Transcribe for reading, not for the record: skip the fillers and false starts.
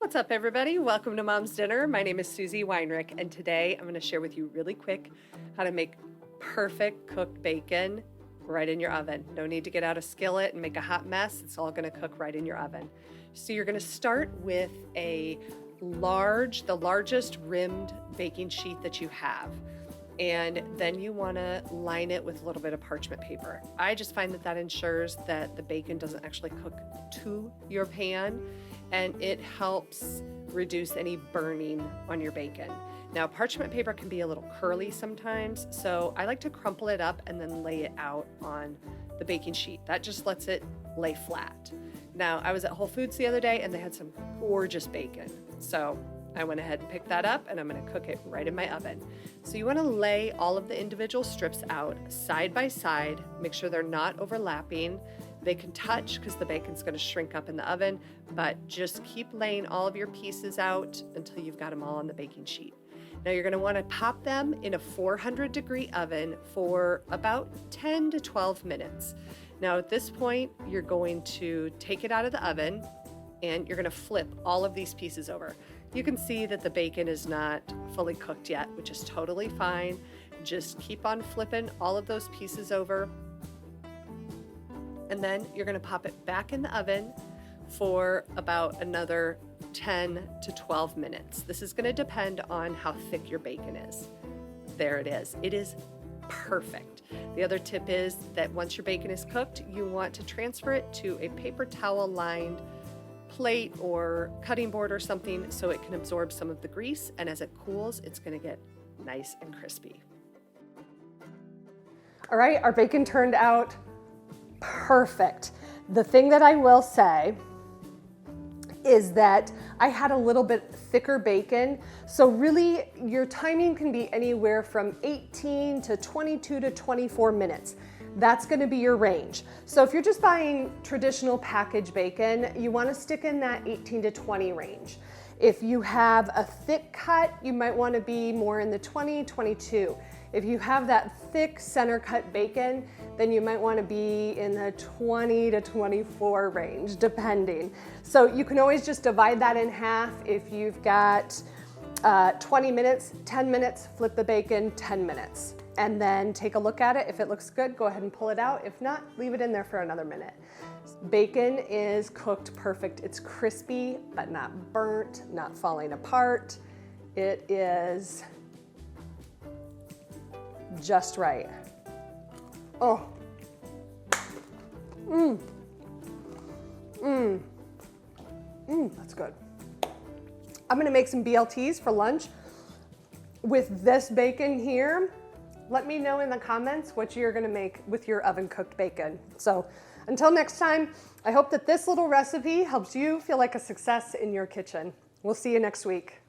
What's up, everybody? Welcome to Mom's Dinner. My name is Susie Weinrich, and today I'm going to share with you really quick how to make perfect cooked bacon right in your oven. No need to get out a skillet and make a hot mess. It's all going to cook right in your oven. So you're going to start with the largest rimmed baking sheet that you have. And then you want to line it with a little bit of parchment paper. I just find that ensures that the bacon doesn't actually cook to your pan, and it helps reduce any burning on your bacon. Now, parchment paper can be a little curly sometimes, so I like to crumple it up and then lay it out on the baking sheet. That just lets it lay flat. Now, I was at Whole Foods the other day and they had some gorgeous bacon. So I went ahead and picked that up and I'm going to cook it right in my oven. So you want to lay all of the individual strips out side by side, make sure they're not overlapping. They can touch because the bacon's going to shrink up in the oven, but just keep laying all of your pieces out until you've got them all on the baking sheet. Now you're going to want to pop them in a 400-degree oven for about 10 to 12 minutes. Now at this point, you're going to take it out of the oven and you're going to flip all of these pieces over. You can see that the bacon is not fully cooked yet, which is totally fine. Just keep on flipping all of those pieces over. And then you're going to pop it back in the oven for about another 10 to 12 minutes. This is going to depend on how thick your bacon is. There it is. It is perfect. The other tip is that once your bacon is cooked, you want to transfer it to a paper towel lined plate or cutting board or something so it can absorb some of the grease, and as it cools, it's going to get nice and crispy. All right, our bacon turned out perfect. The thing that I will say is that I had a little bit thicker bacon, so really your timing can be anywhere from 18 to 22 to 24 minutes. That's going to be your range. So if you're just buying traditional packaged bacon, you want to stick in that 18 to 20 range. If you have a thick cut, you might want to be more in the 20, 22. If you have that thick center cut bacon, then you might want to be in the 20 to 24 range, depending. So you can always just divide that in half. If you've got 20 minutes, 10 minutes, flip the bacon, 10 minutes. And then take a look at it. If it looks good, go ahead and pull it out. If not, leave it in there for another minute. Bacon is cooked perfect. It's crispy, but not burnt, not falling apart. It is just right. Oh. That's good. I'm gonna make some BLTs for lunch with this bacon here. Let me know in the comments what you're gonna make with your oven cooked bacon. So until next time, I hope that this little recipe helps you feel like a success in your kitchen. We'll see you next week.